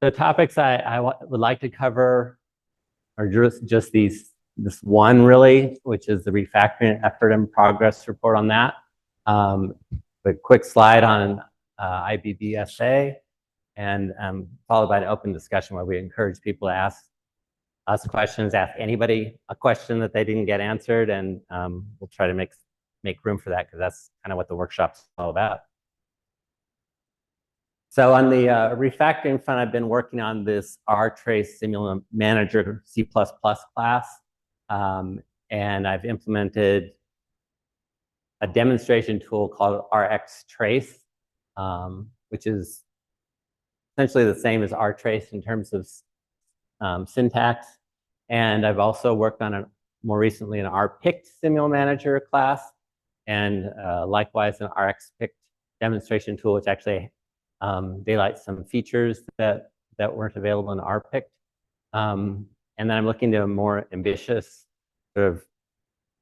The topics would like to cover are just this one really, which is the refactoring effort and progress report on that. A quick slide on IBBSA, and followed by an open discussion where we encourage people to ask us questions, ask anybody a question that they didn't get answered, and we'll try to make room for that because that's kind of what the workshop's all about. So on the refactoring front, I've been working on this rtrace Simula Manager C++ class, and I've implemented a demonstration tool called rxtrace, which is essentially the same as rtrace in terms of syntax. And I've also worked on more recently an rpict Simula Manager class, and likewise an rxpict demonstration tool, which actually daylights some features that weren't available in rpict. And then I'm looking to a more ambitious sort of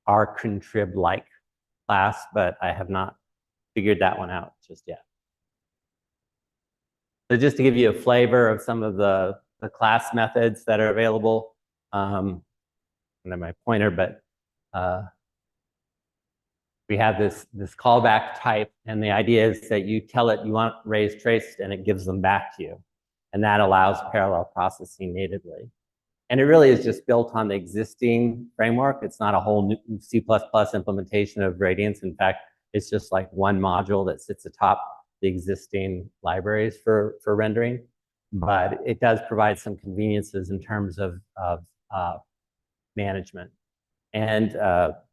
rcontrib-like class, but I have not figured that one out just yet. So just to give you a flavor of some of the class methods that are available, and then my pointer, but we have this callback type, and the idea is that you tell it you want arrays traced, and it gives them back to you. And that allows parallel processing natively. And it really is just built on the existing framework. It's not a whole new C++ implementation of Radiance. In fact, it's just like one module that sits atop the existing libraries for rendering. But it does provide some conveniences in terms of management. And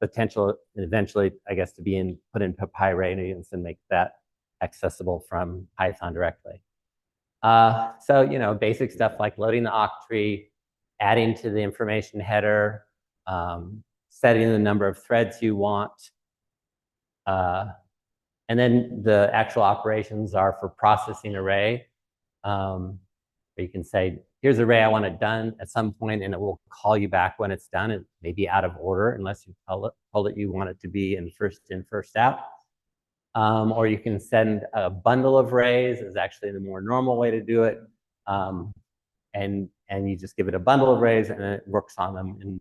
potential eventually, I guess, to be put into Radiance and make that accessible from Python directly. So, you know, basic stuff like loading the octree, adding to the information header, setting the number of threads you want. And then the actual operations are for processing array. You can say, here's an array I want it done at some point, and it will call you back when it's done. It may be out of order unless you told it you want it to be in, first out. Or you can send a bundle of arrays is actually the more normal way to do it. And you just give it a bundle of arrays, and it works on them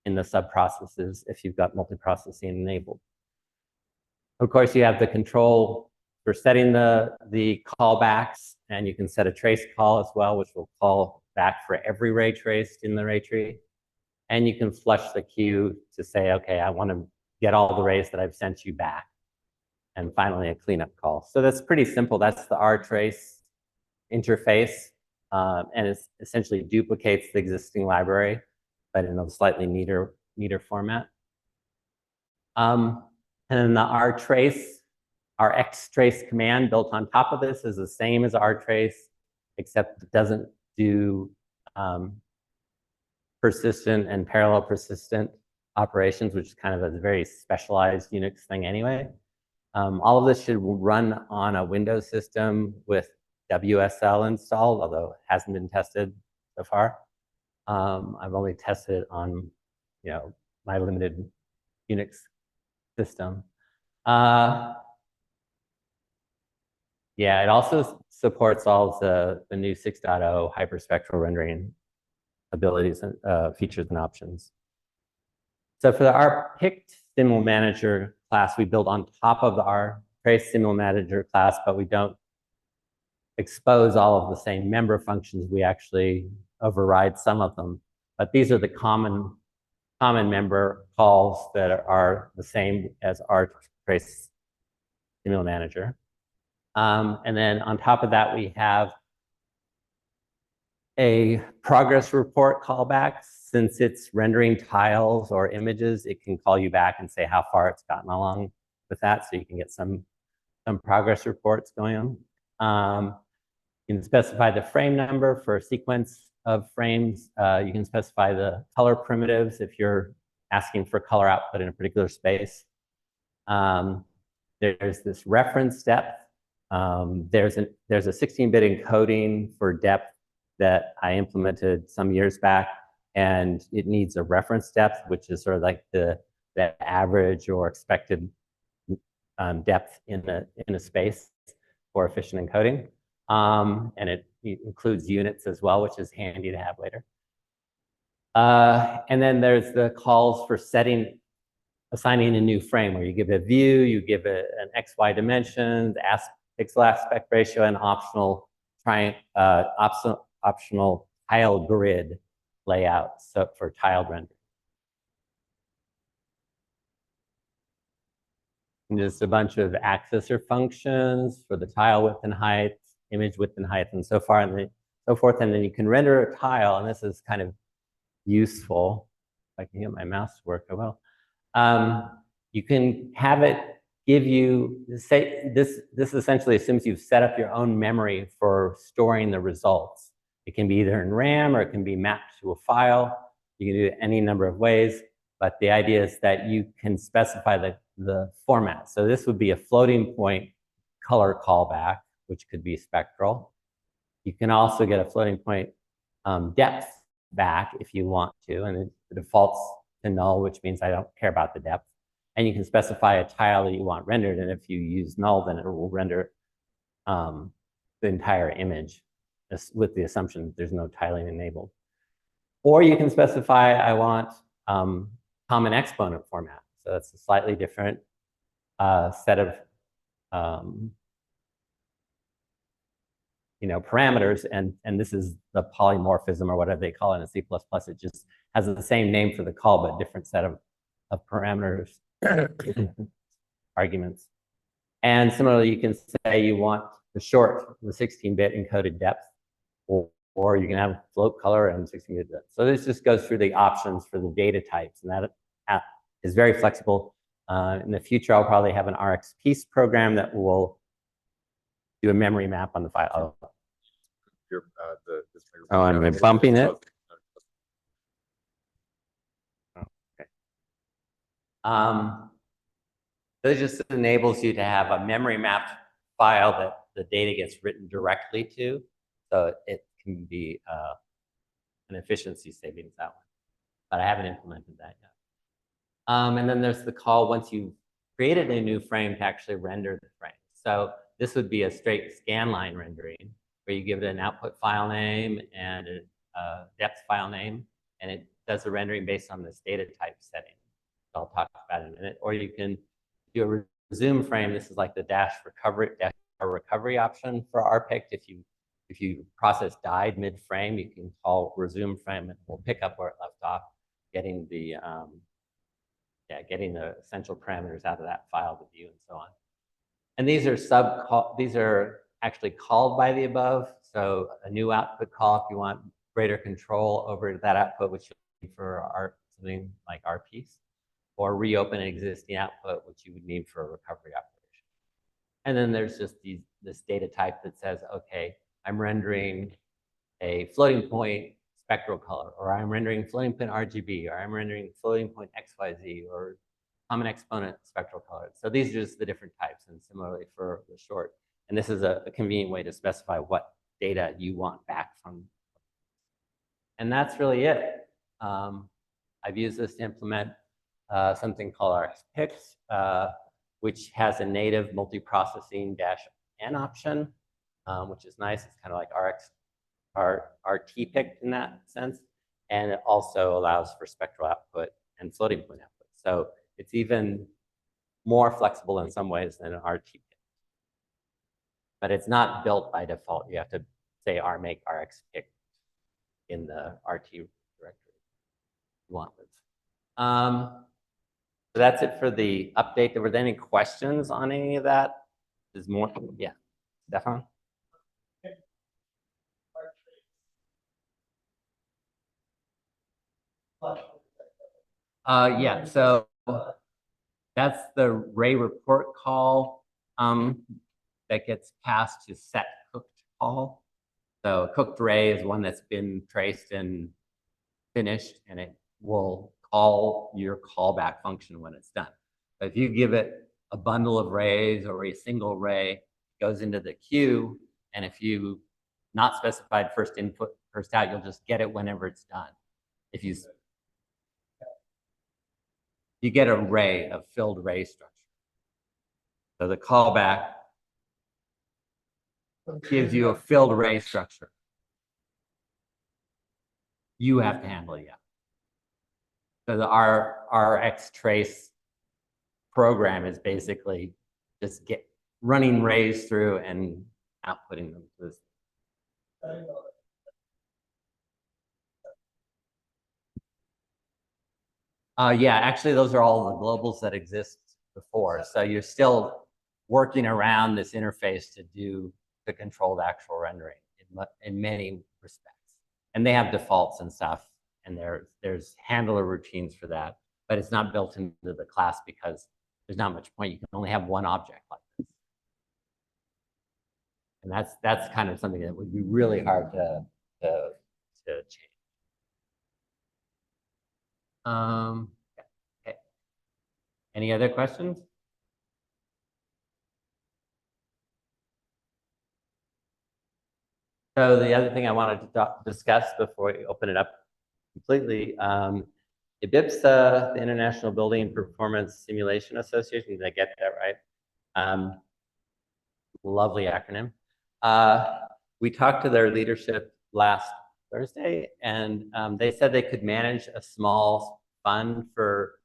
in the sub-processes if you've got multiprocessing enabled. Of course, you have the control for setting the callbacks, and you can set a trace call as well, which will call back for every ray traced in the ray tree. And you can flush the queue to say, okay, I want to get all the rays that I've sent you back. And finally, a cleanup call. So that's pretty simple. That's the rtrace interface. And it essentially duplicates the existing library, but in a slightly neater format. And then the rxtrace command built on top of this is the same as rtrace, except it doesn't do persistent and parallel persistent operations, which is kind of a very specialized Unix thing anyway. All of this should run on a Windows system with WSL installed, although it hasn't been tested so far. I've only tested it on, you know, my limited Unix system. Yeah, it also supports all of the new 6.0 hyperspectral rendering abilities and features and options. So for the rpict Simula Manager class, we build on top of the rtrace Simula Manager class, but we don't expose all of the same member functions. We actually override some of them. But these are the common member calls that are the same as rtrace Simula Manager. And then on top of that, we have a progress report callback. Since it's rendering tiles or images, it can call you back and say how far it's gotten along with that, so you can get some progress reports going on. You can specify the frame number for a sequence of frames. You can specify the color primitives if you're asking for color output in a particular space. There's this reference depth. There's a 16-bit encoding for depth that I implemented some years back, and it needs a reference depth, which is sort of like the average or expected depth in a space for efficient encoding. And it includes units as well, which is handy to have later. And then there's the calls for assigning a new frame where you give a view, you give it an XY dimensions, pixel aspect ratio, and optional tile grid layout for tiled rendering. And just a bunch of accessor functions for the tile width and height, image width and height, and so forth. And then you can render a tile, and this is kind of useful. If I can get my mouse to work, I will. You can have it give you, say, this essentially assumes you've set up your own memory for storing the results. It can be either in RAM or it can be mapped to a file. You can do it any number of ways, but the idea is that you can specify the format. So this would be a floating point color callback, which could be spectral. You can also get a floating point depth back if you want to, and it defaults to null, which means I don't care about the depth. And you can specify a tile that you want rendered, and if you use null, then it will render the entire image with the assumption that there's no tiling enabled. Or you can specify, I want common exponent format. So that's a slightly different set of parameters, and this is the polymorphism or whatever they call it in C++. It just has the same name for the call, but different set of parameters, arguments. And similarly, you can say you want the 16-bit encoded depth, or you can have float color and 16-bit depth. So this just goes through the options for the data types, and that is very flexible. In the future, I'll probably have an RX piece program that will do a memory map on the file. Oh, I'm bumping it. Okay. This just enables you to have a memory mapped file that the data gets written directly to, so it can be an efficiency savings that one. But I haven't implemented that yet. And then there's the call once you've created a new frame to actually render the frame. So this would be a straight scanline rendering where you give it an output file name and a depth file name, and it does the rendering based on this data type setting. I'll talk about it in a minute. Or you can do a resume frame. This is like the dash recovery option for RPict. If you process died mid-frame, you can call resume frame and it will pick up where it left off, getting the essential parameters out of that file to view and so on. And these are actually called by the above. So a new output call if you want greater control over that output, which you need for something like our piece, or reopen an existing output, which you would need for a recovery operation. And then there's just this data type that says, okay, I'm rendering a floating point spectral color, or I'm rendering floating point RGB, or I'm rendering floating point XYZ, or common exponent spectral color. So these are just the different types, and similarly for the short. And this is a convenient way to specify what data you want back from. And that's really it. I've used this to implement something called RxPict, which has a native multiprocessing -n option, which is nice. It's kind of like RTPict in that sense. And it also allows for spectral output and floating point output. So it's even more flexible in some ways than an RTPict. But it's not built by default. You have to say rmake RxPict in the RT directory you want this. So that's it for the update. Were there any questions on any of that? There's more. Yeah, Stefan? Yeah, so that's the Ray report call that gets passed to set cooked call. So cooked Ray is one that's been traced and finished, and it will call your callback function when it's done. But if you give it a bundle of rays or a single ray, it goes into the queue, and if you not specified first input, first out, you'll just get it whenever it's done. If you get a ray, a filled ray structure. So the callback gives you a filled array structure. You have to handle it, yeah. So our X-Trace program is basically just running rays through and outputting them to this. Yeah, actually, those are all the globals that exist before. So you're still working around this interface to control the actual rendering in many respects. And they have defaults and stuff, and there's handler routines for that, but it's not built into the class because there's not much point. You can only have one object like this. And that's kind of something that would be really hard to change. Okay. Any other questions? So the other thing I wanted to discuss before we open it up completely, IBIPSA, the International Building Performance Simulation Association, did I get that right? Lovely acronym. We talked to their leadership last Thursday, and they said they could manage a small fund for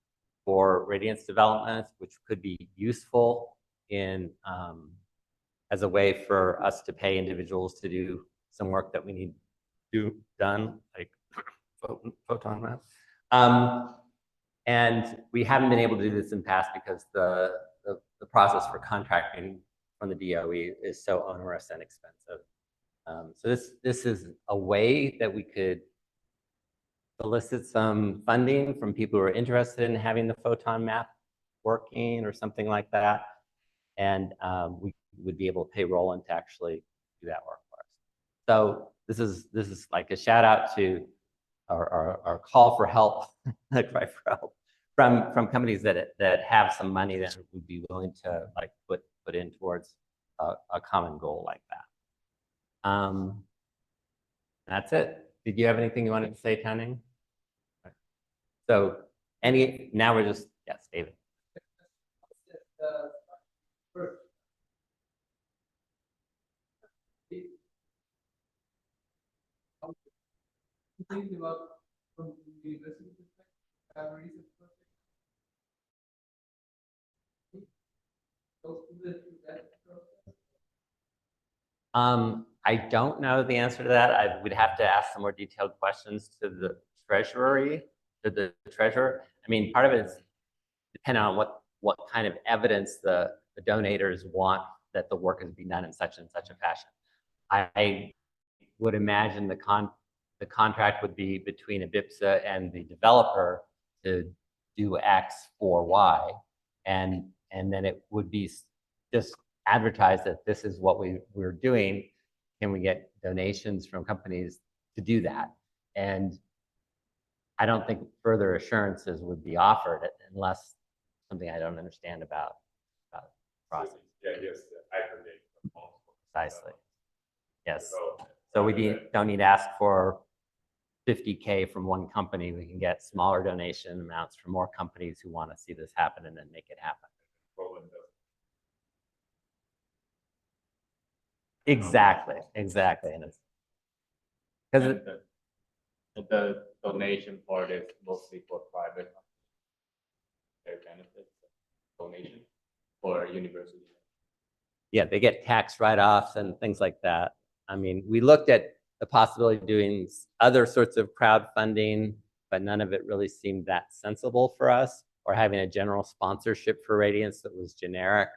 Radiance development, which could be useful in as a way for us to pay individuals to do some work that we need done, like photon maps. And we haven't been able to do this in the past because the process for contracting from the DOE is so onerous and expensive. So this is a way that we could solicit some funding from people who are interested in having the photon map working or something like that. And we would be able to pay Roland to actually do that work for us. So this is like a shout out to our call for help, cry for help from companies that have some money that would be willing to like put in towards a common goal like that. That's it. Did you have anything you wanted to say, Taoning? So now we're just, yes, David. Thinking about from the university perspective, have a research project? I don't know the answer to that. I would have to ask some more detailed questions to the treasurer. I mean, part of it is depending on what kind of evidence the donators want that the work is being done in such and such a fashion. I would imagine the contract would be between IBIPSA and the developer to do X for Y, and then it would be just advertised that this is what we're doing. Can we get donations from companies to do that? And I don't think further assurances would be offered unless something I don't understand about the process. Yeah, yes, aggregate. Precisely. Yes. So we don't need to ask for 50K from one company. We can get smaller donation amounts from more companies who want to see this happen and then make it happen. Exactly. And it's because the donation part is mostly for private their benefits donation for university. Yeah, they get tax write-offs and things like that. I mean, we looked at the possibility of doing other sorts of crowdfunding, but none of it really seemed that sensible for us, or having a general sponsorship for Radiance that was generic,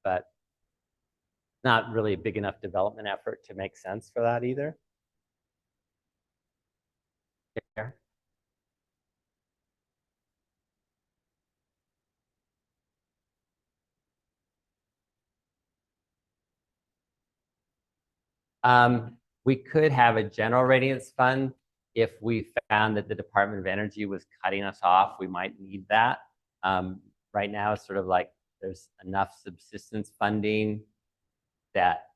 but not really a big enough development effort to make sense for that either. Yeah. We could have a general Radiance fund. If we found that the Department of Energy was cutting us off, we might need that. Right now, it's sort of like there's enough subsistence funding that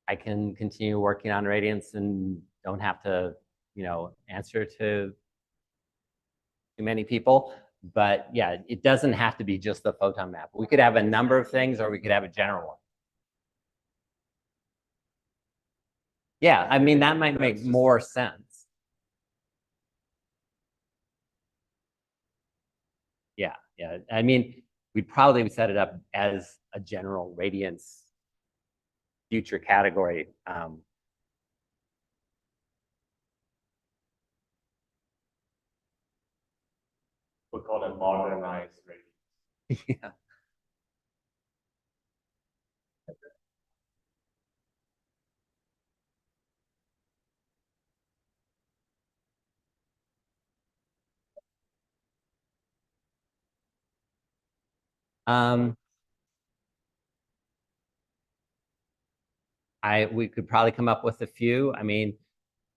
I can continue working on Radiance and don't have to, answer to too many people. But yeah, it doesn't have to be just the photon map. We could have a number of things, or we could have a general one. Yeah, I mean, that might make more sense. Yeah, yeah. I mean, we'd probably set it up as a general Radiance future category. We call it modernized Radiance. Yeah. Um, we could probably come up with a few. I mean,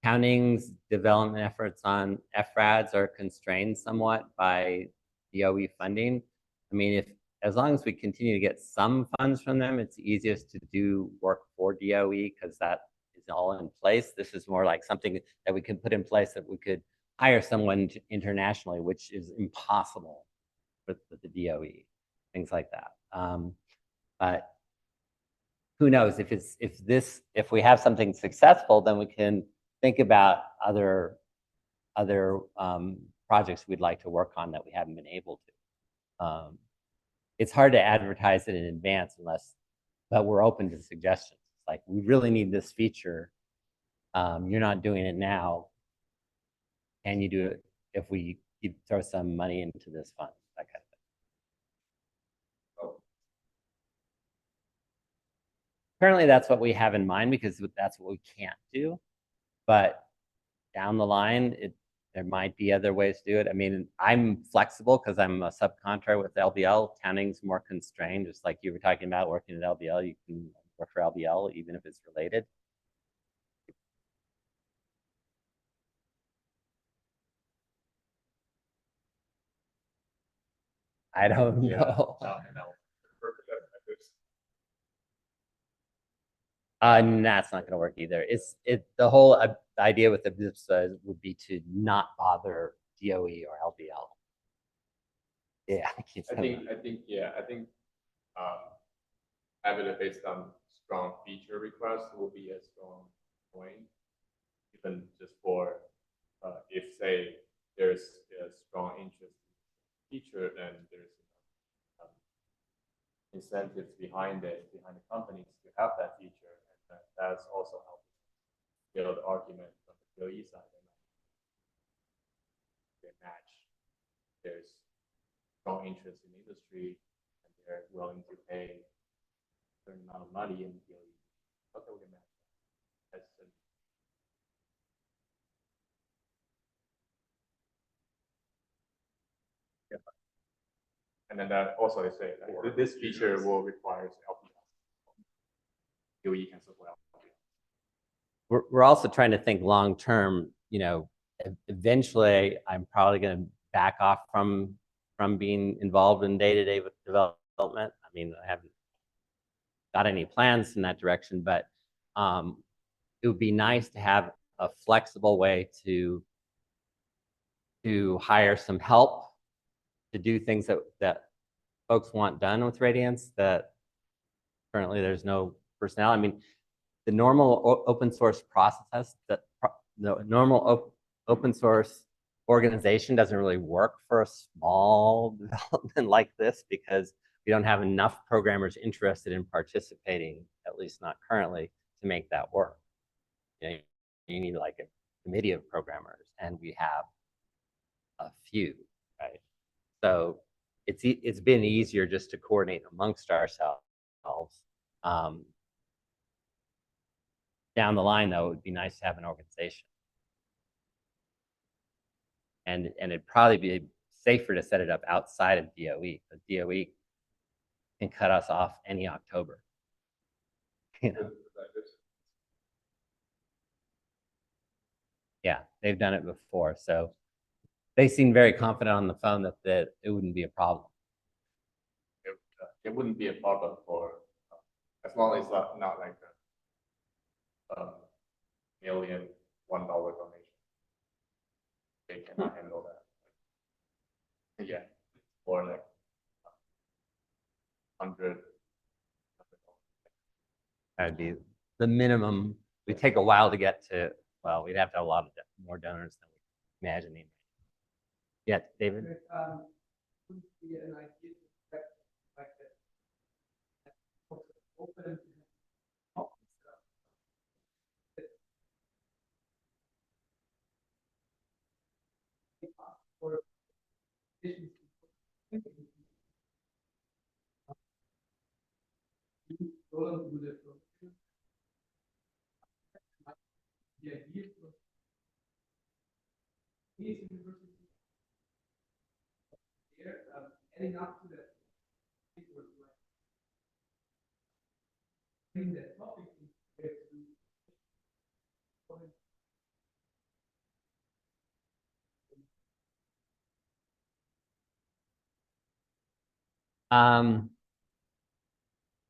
Taoning's development efforts on FRADs are constrained somewhat by DOE funding. I mean, if as long as we continue to get some funds from them, it's easiest to do work for DOE because that is all in place. This is more like something that we can put in place that we could hire someone internationally, which is impossible with the DOE, things like that. But who knows if we have something successful, then we can think about other projects we'd like to work on that we haven't been able to. It's hard to advertise it in advance but we're open to suggestions. Like, we really need this feature. You're not doing it now. Can you do it if we throw some money into this fund? That kind of thing. Currently, that's what we have in mind because that's what we can't do. But down the line, there might be other ways to do it. I mean, I'm flexible because I'm a subcontractor with LBL. Taoning's more constrained, just like you were talking about working at LBL. You can work for LBL even if it's related. I don't know. That's not going to work either. The whole idea with the BIPSA would be to not bother DOE or LBL. Yeah, I think having it based on strong feature requests will be a strong point, even just for if say there's a strong interest in feature, then there's incentives behind the companies to have that feature, and that's also helping build argument from the DOE side. They match. There's strong interest in industry, and they're willing to pay a certain amount of money in DOE. Okay, we can match that. And then that also is saying that this feature will require LPL. DOE can support LPL. We're also trying to think long term. You know, eventually, I'm probably going to back off from being involved in day-to-day development. I mean, I haven't got any plans in that direction, but it would be nice to have a flexible way to hire some help to do things that folks want done with Radiance that currently there's no personnel. I mean, the normal open source process, the normal open source organization doesn't really work for a small development like this because we don't have enough programmers interested in participating, at least not currently, to make that work. You need like a committee of programmers, and we have a few, right? So it's been easier just to coordinate amongst ourselves. Down the line, though, it would be nice to have an organization. And it'd probably be safer to set it up outside of DOE, because DOE can cut us off any October. You know? Yeah, they've done it before. So they seem very confident on the phone that it wouldn't be a problem. It wouldn't be a problem for, as long as it's not like a $1,000,000 donation. They cannot handle that. Yeah, or like 100. That'd be the minimum we take a while to get to, well, we'd have to have a lot of more donors than we're imagining. Yeah, David? Would be an idea to like that open for adding up to that, bring that topic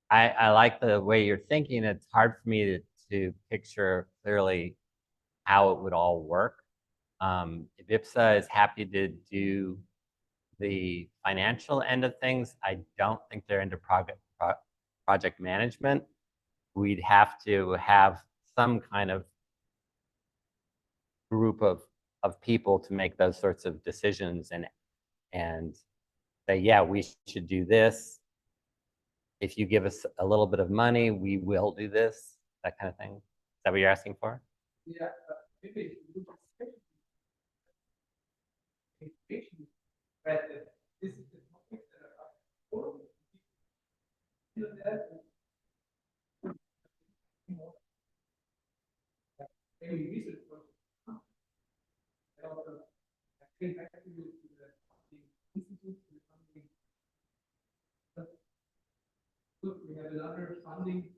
I like the way you're thinking. It's hard for me to picture clearly how it would all work. If IPSA is happy to do the financial end of things, I don't think they're into project management. We'd have to have some kind of group of people to make those sorts of decisions and say, yeah, we should do this. If you give us a little bit of money, we will do this, that kind of thing. Is that what you're asking for? yeah, maybe but this is the topic that are maybe research I think actually the institute look, we have another funding.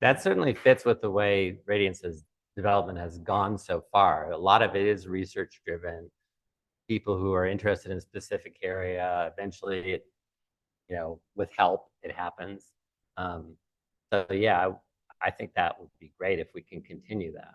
That certainly fits with the way Radiance's development has gone so far. A lot of it is research driven. People who are interested in a specific area, eventually, with help, it happens. So yeah, I think that would be great if we can continue that.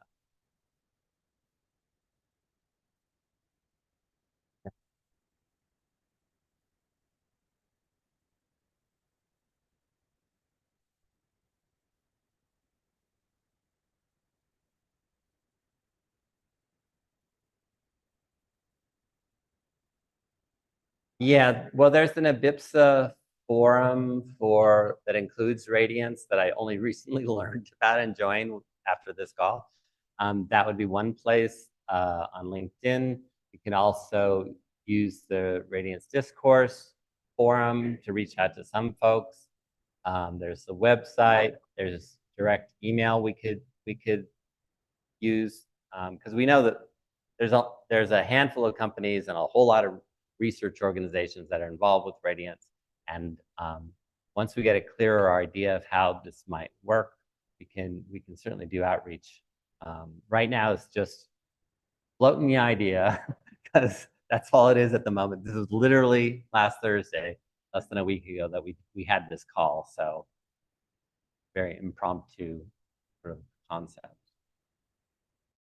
Yeah, well, there's an ABIPSA forum that includes Radiance that I only recently learned about and joined after this call. That would be one place on LinkedIn. You can also use the Radiance Discourse forum to reach out to some folks. There's the website. There's direct email we could use because we know that there's a handful of companies and a whole lot of research organizations that are involved with Radiance. And once we get a clearer idea of how this might work, we can certainly do outreach. Right now, it's just floating the idea because that's all it is at the moment. This was literally last Thursday, less than a week ago, that we had this call. So very impromptu sort of concept.